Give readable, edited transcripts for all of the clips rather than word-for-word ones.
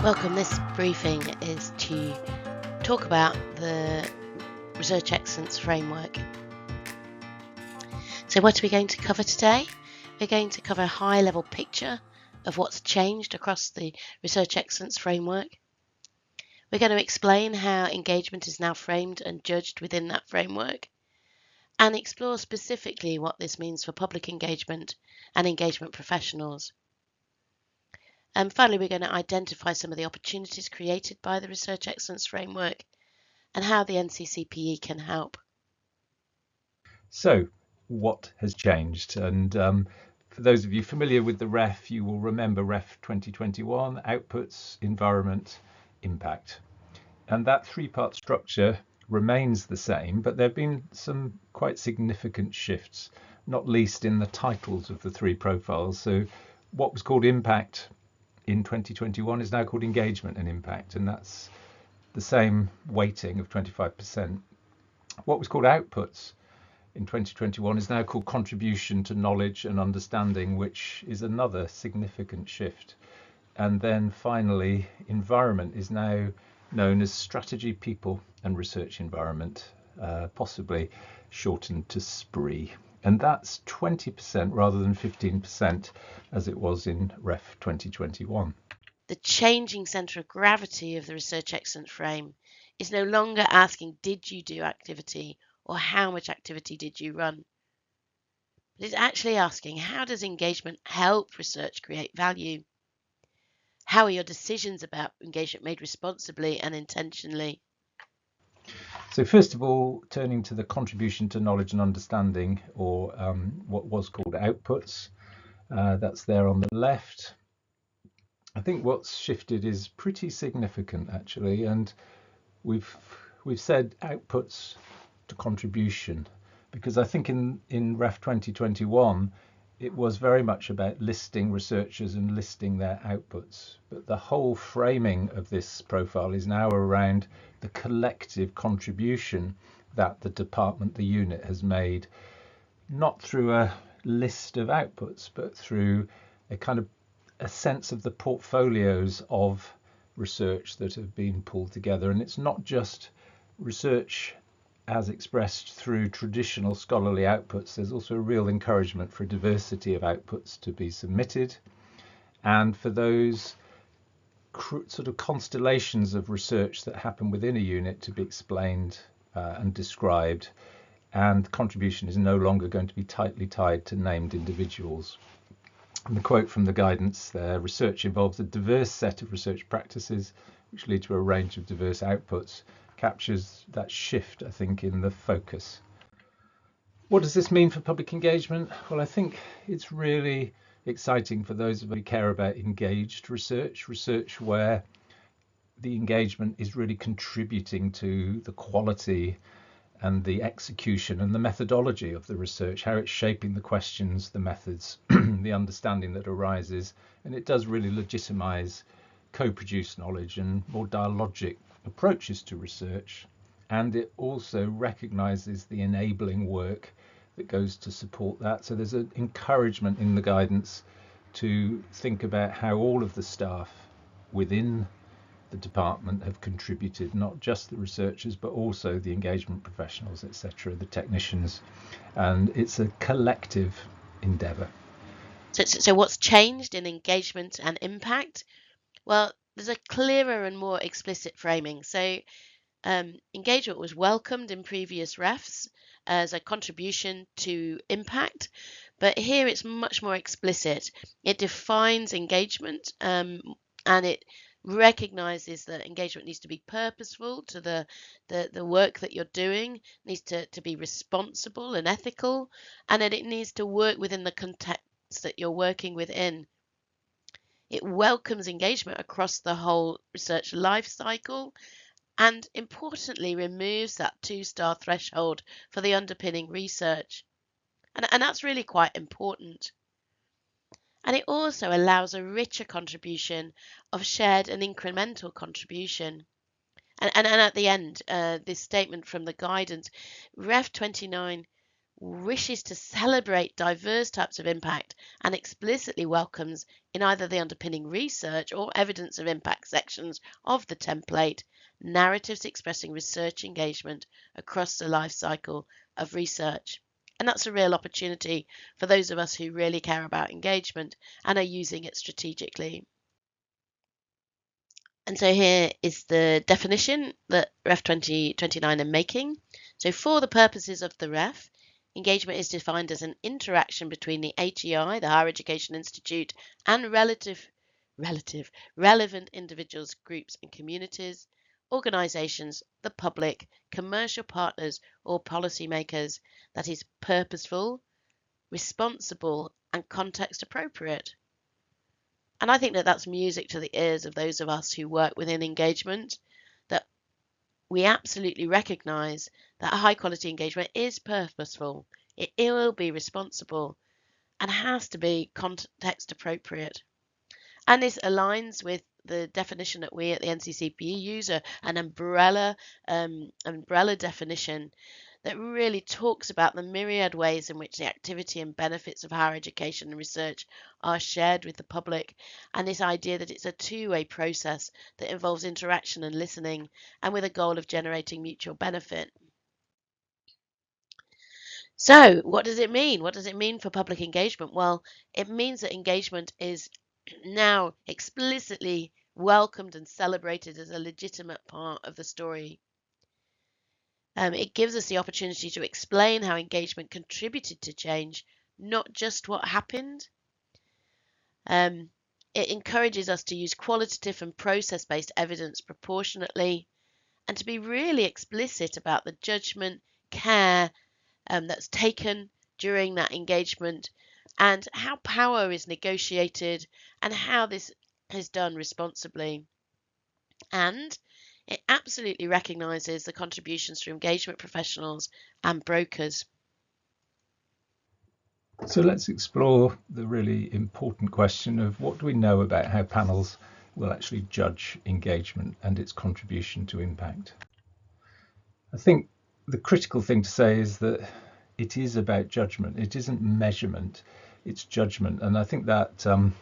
Welcome. This briefing is to talk about the Research Excellence Framework. So what are we going to cover today? We're going to cover a high-level picture of what's changed across the Research Excellence Framework. We're going to explain how engagement is now framed and judged within that framework, and explore specifically what this means for public engagement and engagement professionals. And finally, we're going to identify some of the opportunities created by the Research Excellence Framework and how the NCCPE can help. So, what has changed? And for those of you familiar with the REF, you will remember REF 2021, outputs, environment, impact. And that three-part structure remains the same, but there have been some quite significant shifts, not least in the titles of the three profiles. So what was called impact in 2021 is now called engagement and impact, and that's the same weighting of 25%. What was called outputs in 2021 is now called contribution to knowledge and understanding, which is another significant shift. And then finally, environment is now known as strategy, people and research environment, possibly shortened to SPRE. And that's 20% rather than 15% as it was in REF 2021. The changing centre of gravity of the Research Excellence Frame is no longer asking, did you do activity or how much activity did you run? But it's actually asking, how does engagement help research create value? How are your decisions about engagement made responsibly and intentionally? So first of all, turning to the contribution to knowledge and understanding, or what was called outputs, that's there on the left. I think what's shifted is pretty significant actually, and we've said outputs to contribution, because I think in REF 2021 it was very much about listing researchers and listing their outputs, but the whole framing of this profile is now around the collective contribution that the department, the unit, has made, not through a list of outputs, but through a kind of a sense of the portfolios of research that have been pulled together. And it's not just research as expressed through traditional scholarly outputs. There's also a real encouragement for a diversity of outputs to be submitted, and for those sort of constellations of research that happen within a unit to be explained and described. And contribution is no longer going to be tightly tied to named individuals. And the quote from the guidance there: research involves a diverse set of research practices which lead to a range of diverse outputs, captures that shift, I think, in the focus. What does this mean for public engagement? Well, I think it's really exciting for those of us who care about engaged research, research where the engagement is really contributing to the quality and the execution and the methodology of the research, how it's shaping the questions, the methods, the understanding that arises. And it does really legitimize co-produced knowledge and more dialogic approaches to research. And it also recognizes the enabling work that goes to support that. So there's an encouragement in the guidance to think about how all of the staff within the department have contributed, not just the researchers, but also the engagement professionals, etc., the technicians. And it's a collective endeavour. So what's changed in engagement and impact? Well, there's a clearer and more explicit framing. So engagement was welcomed in previous REFs as a contribution to impact, but here it's much more explicit. It defines engagement and it recognizes that engagement needs to be purposeful to the work that you're doing, needs to be responsible and ethical, and that it needs to work within the context that you're working within. It welcomes engagement across the whole research life cycle, and importantly removes that 2-star threshold for the underpinning research. And that's really quite important. And it also allows a richer contribution of shared and incremental contribution. And at the end, this statement from the guidance, REF 29 wishes to celebrate diverse types of impact and explicitly welcomes in either the underpinning research or evidence of impact sections of the template narratives expressing research engagement across the life cycle of research. And that's a real opportunity for those of us who really care about engagement and are using it strategically. And so here is the definition that REF 2029 are making. So for the purposes of the REF, engagement is defined as an interaction between the HEI, the Higher Education Institute, and relevant individuals, groups and communities, organisations, the public, commercial partners or policymakers that is purposeful, responsible and context appropriate. And I think that that's music to the ears of those of us who work within engagement, that we absolutely recognise that high quality engagement is purposeful, it will be responsible and has to be context appropriate. And this aligns with the definition that we at the NCCPE use, an umbrella definition that really talks about the myriad ways in which the activity and benefits of higher education and research are shared with the public, and this idea that it's a two-way process that involves interaction and listening, and with a goal of generating mutual benefit. So, what does it mean? What does it mean for public engagement? Well, it means that engagement is now explicitly welcomed and celebrated as a legitimate part of the story. It gives us the opportunity to explain how engagement contributed to change, not just what happened. It encourages us to use qualitative and process-based evidence proportionately and to be really explicit about the judgment, care that's taken during that engagement and how power is negotiated and how this is done responsibly. And it absolutely recognises the contributions from engagement professionals and brokers. So let's explore the really important question of what do we know about how panels will actually judge engagement and its contribution to impact. I think the critical thing to say is that it is about judgment. It isn't measurement, it's judgment. And I think that that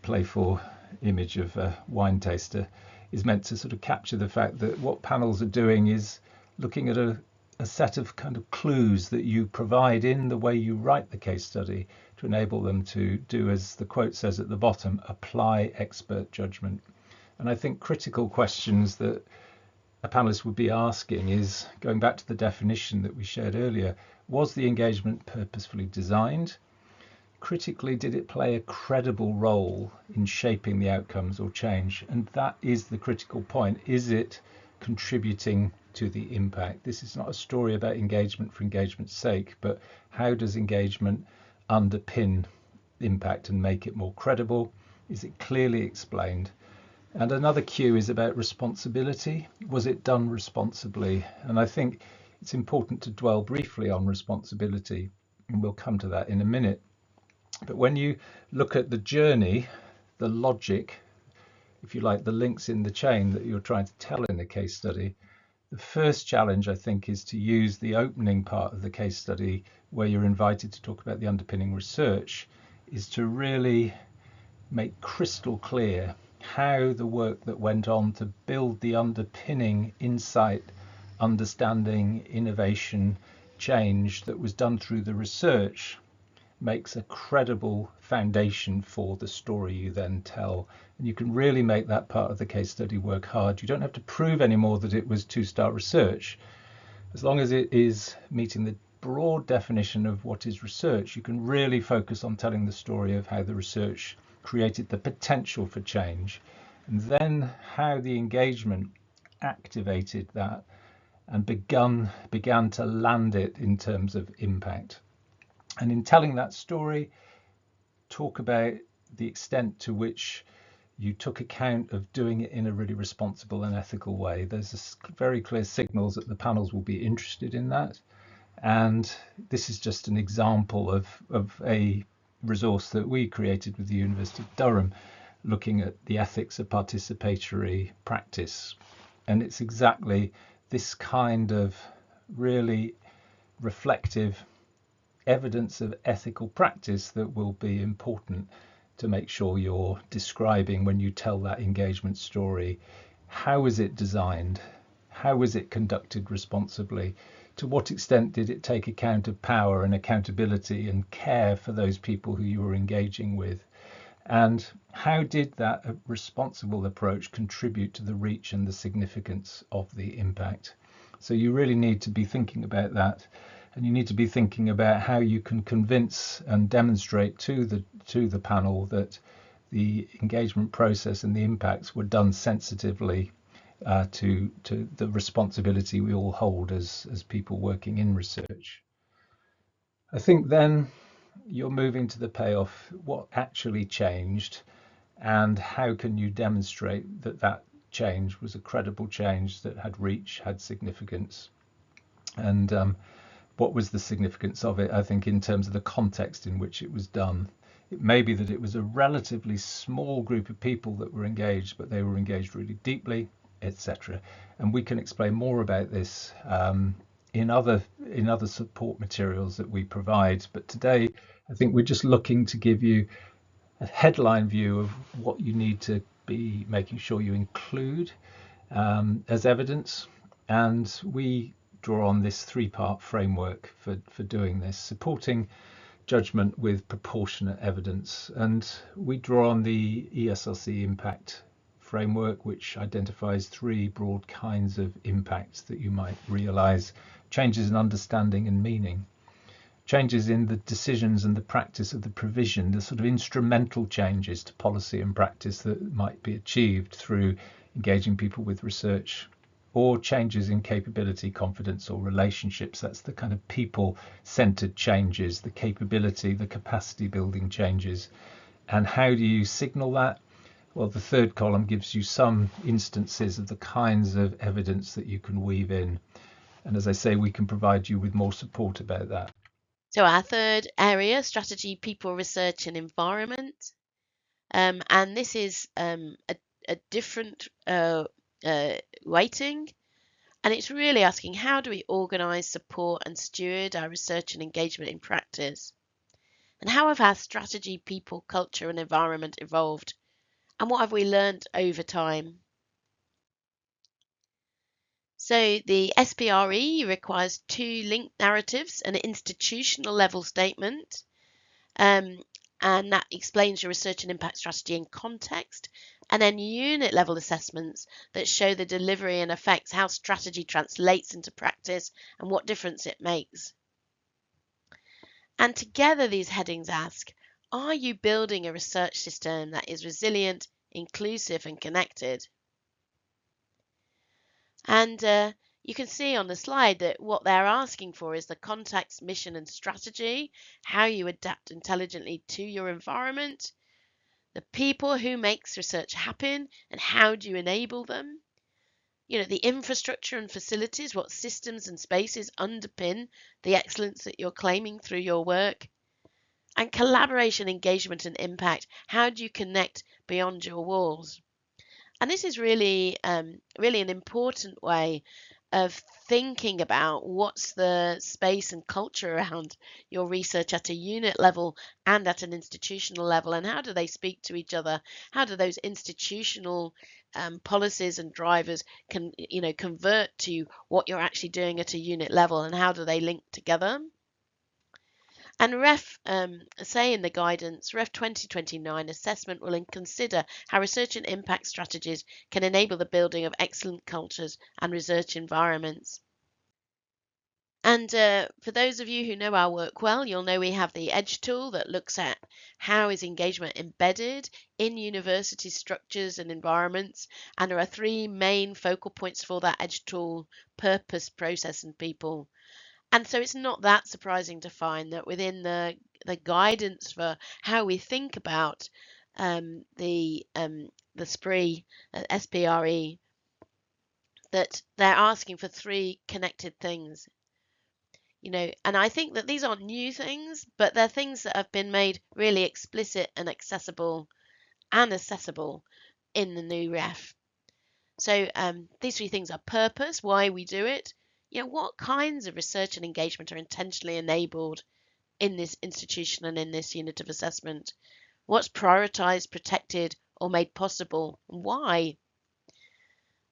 playful image of a wine taster is meant to sort of capture the fact that what panels are doing is looking at a set of kind of clues that you provide in the way you write the case study to enable them to do, as the quote says at the bottom, apply expert judgment. And I think critical questions that a panelist would be asking is, going back to the definition that we shared earlier, was the engagement purposefully designed? Critically, did it play a credible role in shaping the outcomes or change? And that is the critical point. Is it contributing to the impact? This is not a story about engagement for engagement's sake, but how does engagement underpin impact and make it more credible? Is it clearly explained? And another cue is about responsibility. Was it done responsibly? And I think it's important to dwell briefly on responsibility, and we'll come to that in a minute. But when you look at the journey, the logic, if you like, the links in the chain that you're trying to tell in a case study, the first challenge, I think, is to use the opening part of the case study where you're invited to talk about the underpinning research, is to really make crystal clear how the work that went on to build the underpinning insight, understanding, innovation, change that was done through the research makes a credible foundation for the story you then tell. And you can really make that part of the case study work hard. You don't have to prove anymore that it was two-star research. As long as it is meeting the broad definition of what is research, you can really focus on telling the story of how the research created the potential for change, and then how the engagement activated that and began to land it in terms of impact. And in telling that story, talk about the extent to which you took account of doing it in a really responsible and ethical way. There's very clear signals that the panels will be interested in that. And this is just an example of a resource that we created with the University of Durham, looking at the ethics of participatory practice. And it's exactly this kind of really reflective, evidence of ethical practice that will be important to make sure you're describing when you tell that engagement story. How is it designed? How was it conducted responsibly? To what extent did it take account of power and accountability and care for those people who you were engaging with? And how did that responsible approach contribute to the reach and the significance of the impact? So you really need to be thinking about that, and you need to be thinking about how you can convince and demonstrate to the panel that the engagement process and the impacts were done sensitively to the responsibility we all hold as people working in research. I think then you're moving to the payoff, what actually changed, and how can you demonstrate that that change was a credible change that had reach, had significance, and what was the significance of it, I think, in terms of the context in which it was done. It may be that it was a relatively small group of people that were engaged, but they were engaged really deeply, etc. And we can explain more about this in other support materials that we provide. But today, I think we're just looking to give you a headline view of what you need to be making sure you include as evidence. And we draw on this three-part framework for doing this, supporting judgment with proportionate evidence. And we draw on the ESRC impact framework, which identifies three broad kinds of impacts that you might realize: changes in understanding and meaning, changes in the decisions and the practice of the provision, the sort of instrumental changes to policy and practice that might be achieved through engaging people with research, or changes in capability, confidence, or relationships. That's the kind of people-centered changes, the capability, the capacity building changes. And how do you signal that? Well, the third column gives you some instances of the kinds of evidence that you can weave in. And as I say, we can provide you with more support about that. So our third area, strategy, people, research and environment. And this is a different weighting. And it's really asking, how do we organise, support and steward our research and engagement in practice? And how have our strategy, people, culture and environment evolved? And what have we learned over time? So the SPRE requires two linked narratives, an institutional level statement, and that explains your research and impact strategy in context, and then unit level assessments that show the delivery and effects, how strategy translates into practice and what difference it makes. And together these headings ask, are you building a research system that is resilient, inclusive and connected? And you can see on the slide that what they're asking for is the context, mission and strategy, how you adapt intelligently to your environment, the people who makes research happen and how do you enable them, the infrastructure and facilities, what systems and spaces underpin the excellence that you're claiming through your work, and collaboration, engagement and impact, how do you connect beyond your walls? And this is really an important way of thinking about what's the space and culture around your research at a unit level and at an institutional level, and how do they speak to each other? How do those institutional policies and drivers convert to what you're actually doing at a unit level, and how do they link together? And REF say in the guidance, REF 2029 assessment will consider how research and impact strategies can enable the building of excellent cultures and research environments. And for those of you who know our work well, you'll know we have the EDGE tool that looks at how is engagement embedded in university structures and environments. And there are three main focal points for that EDGE tool: purpose, process and people. And so it's not that surprising to find that within the guidance for how we think about the SPRE, SPRE, that they're asking for three connected things. And I think that these aren't new things, but they're things that have been made really explicit and accessible and accessible in the new REF. So these three things are purpose, why we do it. What kinds of research and engagement are intentionally enabled in this institution and in this unit of assessment? What's prioritised, protected, or made possible? Why?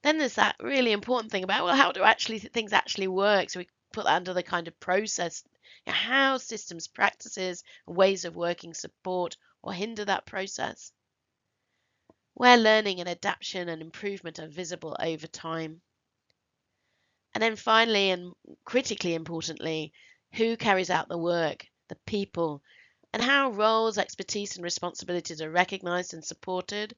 Then there's that really important thing about, well, how do things actually work? So we put that under the kind of process. How systems, practices, and ways of working support or hinder that process? Where learning and adaptation and improvement are visible over time. And then finally, and critically importantly, who carries out the work, the people, and how roles, expertise, and responsibilities are recognised and supported,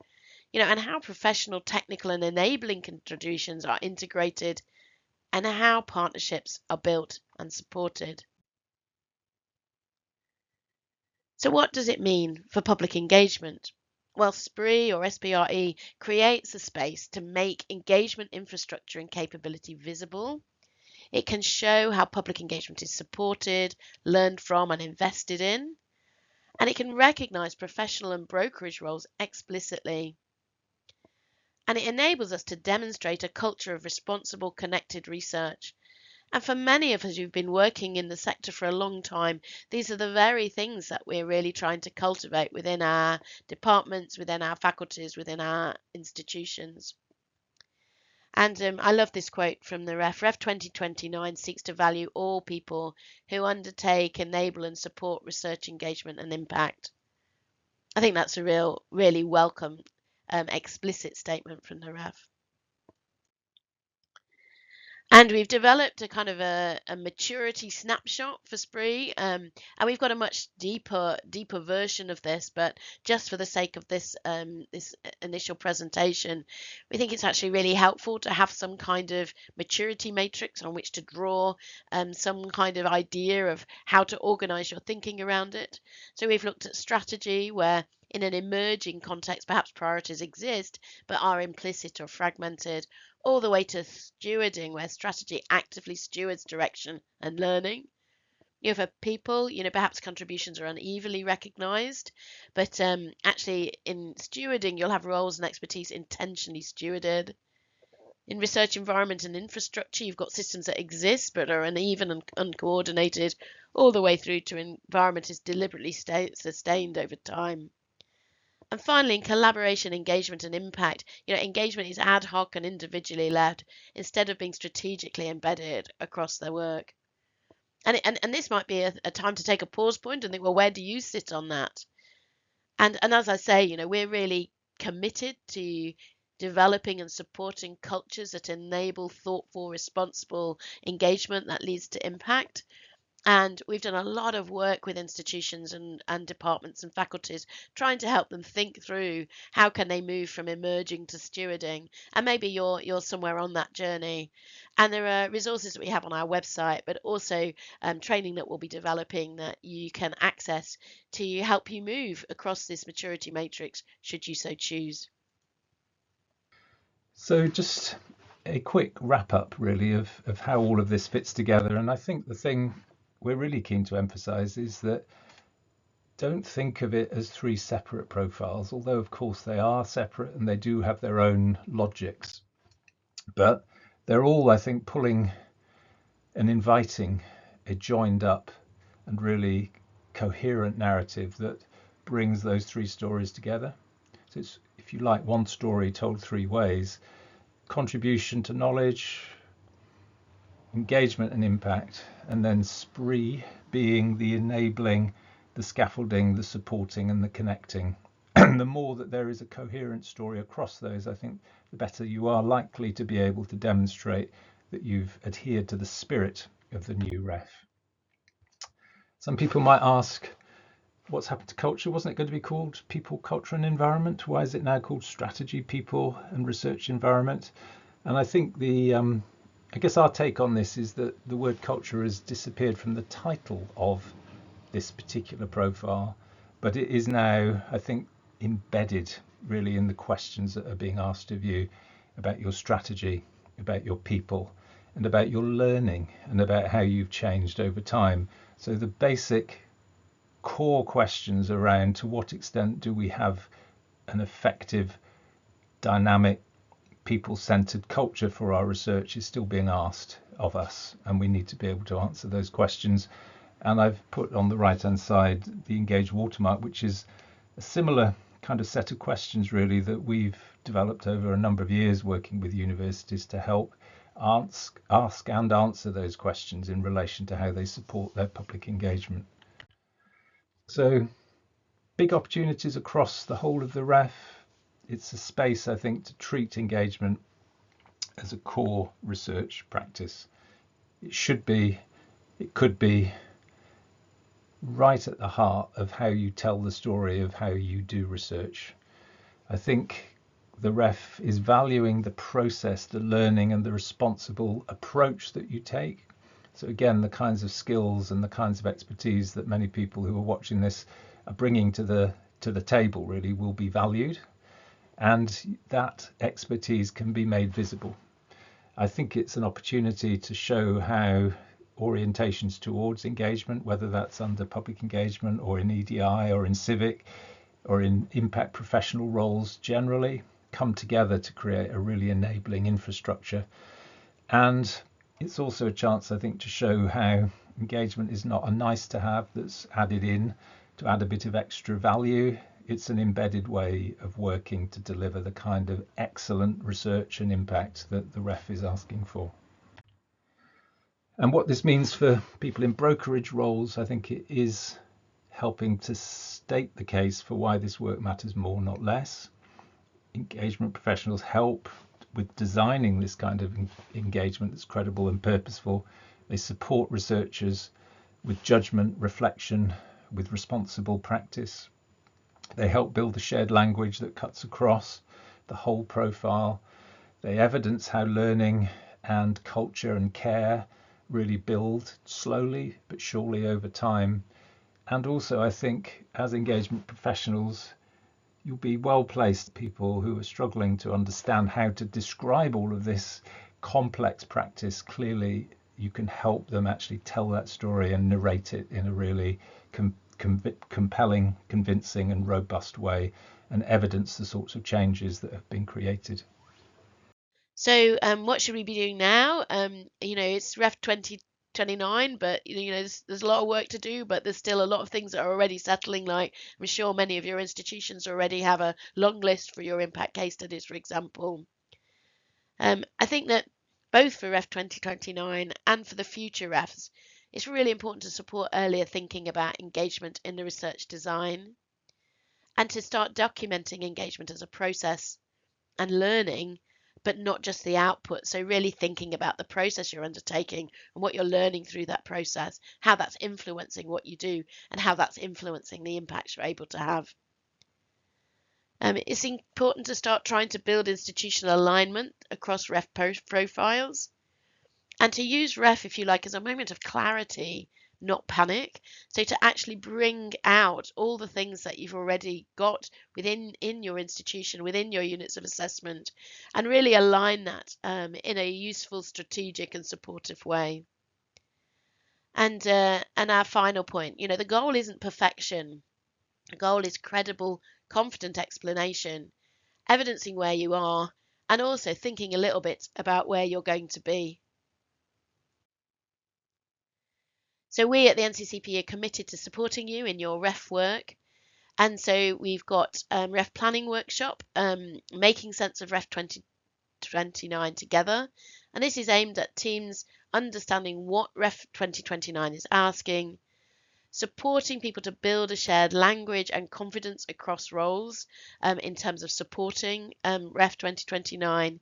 and how professional, technical, and enabling contributions are integrated, and how partnerships are built and supported. So what does it mean for public engagement? Well, SPRE or SPRE creates a space to make engagement infrastructure and capability visible. It can show how public engagement is supported, learned from, and invested in. And it can recognise professional and brokerage roles explicitly. And it enables us to demonstrate a culture of responsible, connected research. And for many of us who've been working in the sector for a long time, these are the very things that we're really trying to cultivate within our departments, within our faculties, within our institutions. And I love this quote from the REF. REF 2029 seeks to value all people who undertake, enable and support research engagement and impact. I think that's a really welcome, explicit statement from the REF. And we've developed a kind of a maturity snapshot for SPRE, and we've got a much deeper version of this, but just for the sake of this this initial presentation, we think it's actually really helpful to have some kind of maturity matrix on which to draw some kind of idea of how to organize your thinking around it. So we've looked at strategy, where in an emerging context, perhaps priorities exist but are implicit or fragmented, all the way to stewarding, where strategy actively stewards direction and learning. For people, perhaps contributions are unevenly recognised, but actually in stewarding, you'll have roles and expertise intentionally stewarded. In research environment and infrastructure, you've got systems that exist but are uneven and uncoordinated, all the way through to environment is deliberately sustained over time. And finally, in collaboration, engagement and impact, engagement is ad hoc and individually led instead of being strategically embedded across their work. And this might be a time to take a pause point and think, well, where do you sit on that? And as I say, we're really committed to developing and supporting cultures that enable thoughtful, responsible engagement that leads to impact. And we've done a lot of work with institutions and departments and faculties, trying to help them think through how can they move from emerging to stewarding. And maybe you're somewhere on that journey. And there are resources that we have on our website, but also training that we'll be developing that you can access to help you move across this maturity matrix, should you so choose. So just a quick wrap up really of how all of this fits together. And I think the thing we're really keen to emphasize is that don't think of it as three separate profiles, although of course they are separate and they do have their own logics. But they're all, I think, pulling and inviting a joined up and really coherent narrative that brings those three stories together. So it's, if you like, one story told three ways: contribution to knowledge, engagement and impact, and then SPRE being the enabling, the scaffolding, the supporting and the connecting. And the more that there is a coherent story across those, I think the better you are likely to be able to demonstrate that you've adhered to the spirit of the new REF. Some people might ask, what's happened to culture? Wasn't it going to be called people, culture and environment? Why is it now called strategy, people and research environment? And I think I guess our take on this is that the word culture has disappeared from the title of this particular profile, but it is now, I think, embedded really in the questions that are being asked of you about your strategy, about your people, and about your learning, and about how you've changed over time. So the basic core questions around to what extent do we have an effective, dynamic, people-centered culture for our research is still being asked of us, and we need to be able to answer those questions And I've put on the right-hand side the Engage watermark, which is a similar kind of set of questions really that we've developed over a number of years working with universities to help ask and answer those questions in relation to how they support their public engagement. So big opportunities across the whole of the REF. It's a space, I think, to treat engagement as a core research practice. It could be right at the heart of how you tell the story of how you do research. I think the REF is valuing the process, the learning and the responsible approach that you take. So again, the kinds of skills and the kinds of expertise that many people who are watching this are bringing to the table really will be valued, and that expertise can be made visible. I think it's an opportunity to show how orientations towards engagement, whether that's under public engagement or in EDI or in civic or in impact professional roles generally, come together to create a really enabling infrastructure. And it's also a chance, I think, to show how engagement is not a nice to have that's added in to add a bit of extra value. It's an embedded way of working to deliver the kind of excellent research and impact that the REF is asking for. And what this means for people in brokerage roles, I think it is helping to state the case for why this work matters more, not less. Engagement professionals help with designing this kind of engagement that's credible and purposeful. They support researchers with judgment, reflection, with responsible practice. They help build a shared language that cuts across the whole profile. They evidence how learning and culture and care really build slowly but surely over time. And also, I think, as engagement professionals, you'll be well placed people who are struggling to understand how to describe all of this complex practice clearly. You can help them actually tell that story and narrate it in a really compelling, convincing and robust way, and evidence the sorts of changes that have been created. So what should we be doing now? It's REF 2029, but there's a lot of work to do, but there's still a lot of things that are already settling. Like I'm sure many of your institutions already have a long list for your impact case studies, for example. I think that both for REF 2029 and for the future REFs, it's really important to support earlier thinking about engagement in the research design and to start documenting engagement as a process and learning, but not just the output. So really thinking about the process you're undertaking and what you're learning through that process, how that's influencing what you do and how that's influencing the impacts you're able to have. It's important to start trying to build institutional alignment across REF profiles and to use REF, if you like, as a moment of clarity, not panic. So to actually bring out all the things that you've already got in your institution, within your units of assessment, and really align that in a useful, strategic and supportive way. And our final point, the goal isn't perfection. The goal is credible, confident explanation, evidencing where you are, and also thinking a little bit about where you're going to be. So we at the NCCPE are committed to supporting you in your REF work. And so we've got REF planning workshop, making sense of REF 2029 together. And this is aimed at teams understanding what REF 2029 is asking, supporting people to build a shared language and confidence across roles in terms of supporting REF 2029,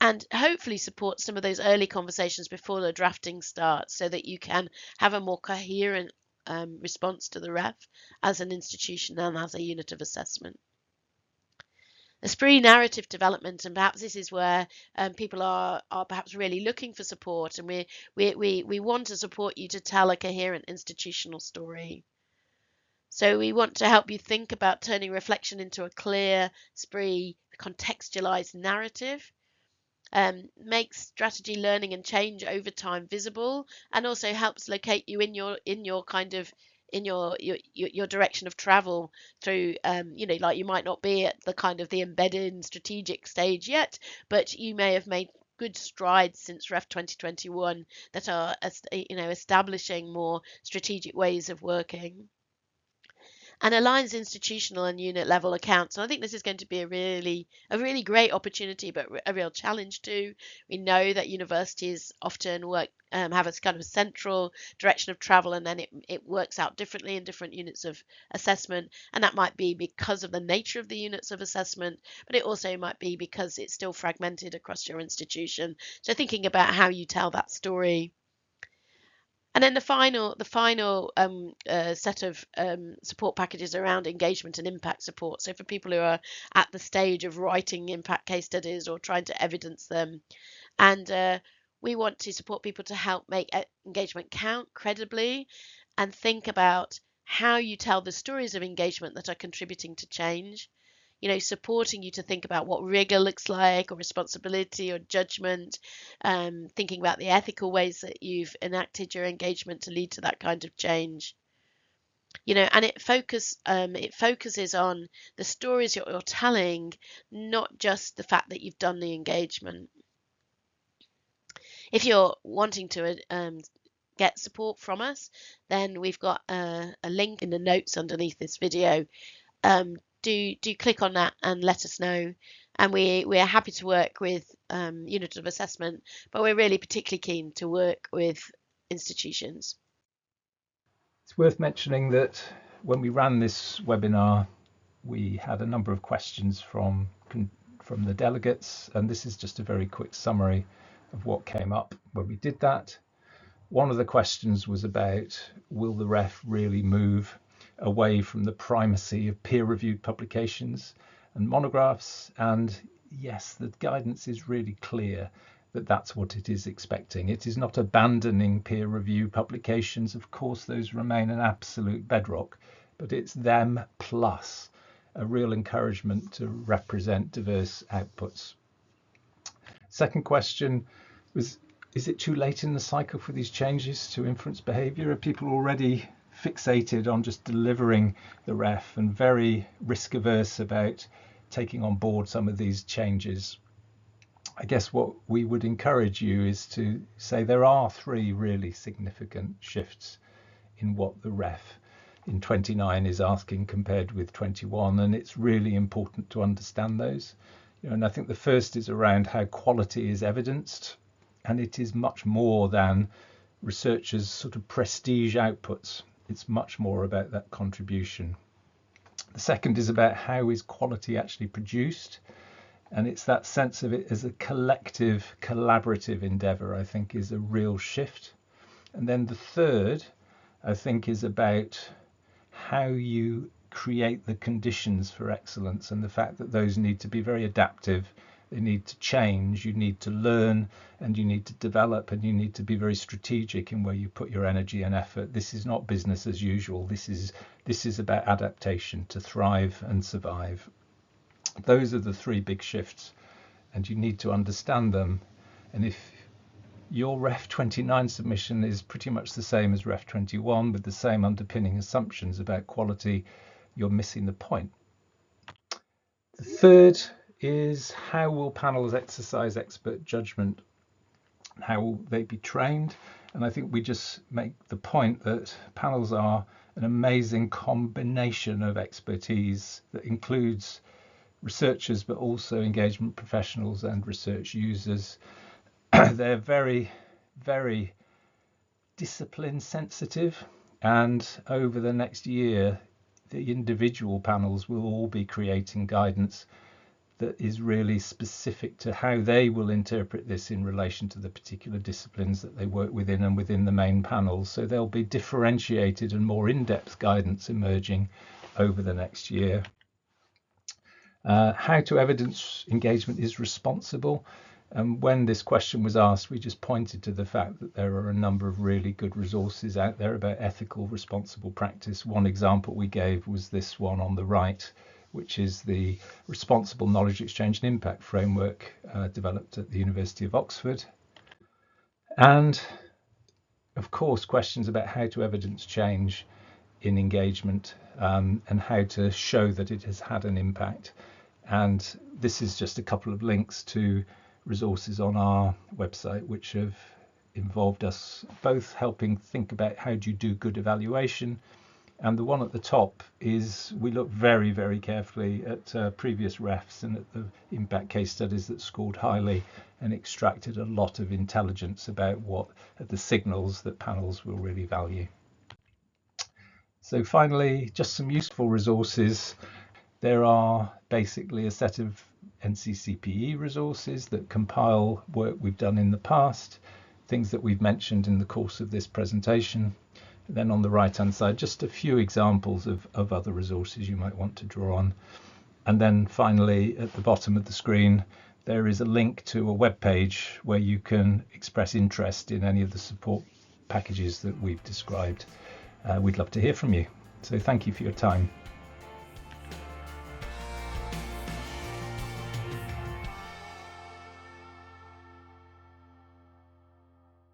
and hopefully support some of those early conversations before the drafting starts so that you can have a more coherent response to the REF as an institution and as a unit of assessment. The spree narrative development, and perhaps this is where people are perhaps really looking for support, and we want to support you to tell a coherent institutional story. So we want to help you think about turning reflection into a clear, spree, contextualized narrative. Makes strategy, learning and change over time visible, and also helps locate you in your kind of in your direction of travel through like you might not be at the kind of the embedded strategic stage yet, but you may have made good strides since REF 2021 that are, establishing more strategic ways of working and aligns institutional and unit level accounts. And I think this is going to be a really great opportunity, but a real challenge too. We know that universities often have a kind of central direction of travel, and then it works out differently in different units of assessment. And that might be because of the nature of the units of assessment, but it also might be because it's still fragmented across your institution. So thinking about how you tell that story. And then the final set of support packages around engagement and impact support. So for people who are at the stage of writing impact case studies or trying to evidence them, and we want to support people to help make engagement count credibly, and think about how you tell the stories of engagement that are contributing to change. Supporting you to think about what rigor looks like, or responsibility, or judgment, thinking about the ethical ways that you've enacted your engagement to lead to that kind of change. And it focuses on the stories you're telling, not just the fact that you've done the engagement. If you're wanting to get support from us, then we've got a link in the notes underneath this video. Do click on that and let us know. And we are happy to work with units of assessment, but we're really particularly keen to work with institutions. It's worth mentioning that when we ran this webinar, we had a number of questions from the delegates, and this is just a very quick summary of what came up when we did that. One of the questions was about, will the REF really move away from the primacy of peer-reviewed publications and monographs? And yes, the guidance is really clear that that's what it is expecting. It is not abandoning peer review publications. Of course, those remain an absolute bedrock, but it's them plus a real encouragement to represent diverse outputs. Second question was, is it too late in the cycle for these changes to influence behaviour? Are people already fixated on just delivering the REF and very risk averse about taking on board some of these changes? I guess what we would encourage you is to say there are three really significant shifts in what the REF in 29 is asking compared with 21, and it's really important to understand those. And I think the first is around how quality is evidenced, and it is much more than researchers' sort of prestige outputs. It's much more about that contribution. The second is about how is quality actually produced, and it's that sense of it as a collective, collaborative endeavour, I think, is a real shift. And then the third, I think, is about how you create the conditions for excellence, and the fact that those need to be very adaptive. They need to change, you need to learn, and you need to develop, and you need to be very strategic in where you put your energy and effort. This is not business as usual. This is about adaptation to thrive and survive. Those are the three big shifts, and you need to understand them. And if your REF 29 submission is pretty much the same as REF 21 with the same underpinning assumptions about quality, you're missing the point. The third is, how will panels exercise expert judgment? How will they be trained? And I think we just make the point that panels are an amazing combination of expertise that includes researchers, but also engagement professionals and research users. They're very, very discipline sensitive, and over the next year, the individual panels will all be creating guidance that is really specific to how they will interpret this in relation to the particular disciplines that they work within and within the main panels. So there'll be differentiated and more in-depth guidance emerging over the next year. How to evidence engagement is responsible. And when this question was asked, we just pointed to the fact that there are a number of really good resources out there about ethical, responsible practice. One example we gave was this one on the right, which is the Responsible Knowledge Exchange and Impact Framework developed at the University of Oxford. And of course, questions about how to evidence change in engagement and how to show that it has had an impact. And this is just a couple of links to resources on our website which have involved us both helping think about how do you do good evaluation, and the one at the top is we looked very, very carefully at previous refs and at the impact case studies that scored highly and extracted a lot of intelligence about what are the signals that panels will really value. So finally, just some useful resources. There are basically a set of NCCPE resources that compile work we've done in the past, things that we've mentioned in the course of this presentation. Then on the right hand side, just a few examples of other resources you might want to draw on. And then finally, at the bottom of the screen, there is a link to a web page where you can express interest in any of the support packages that we've described. We'd love to hear from you. So thank you for your time.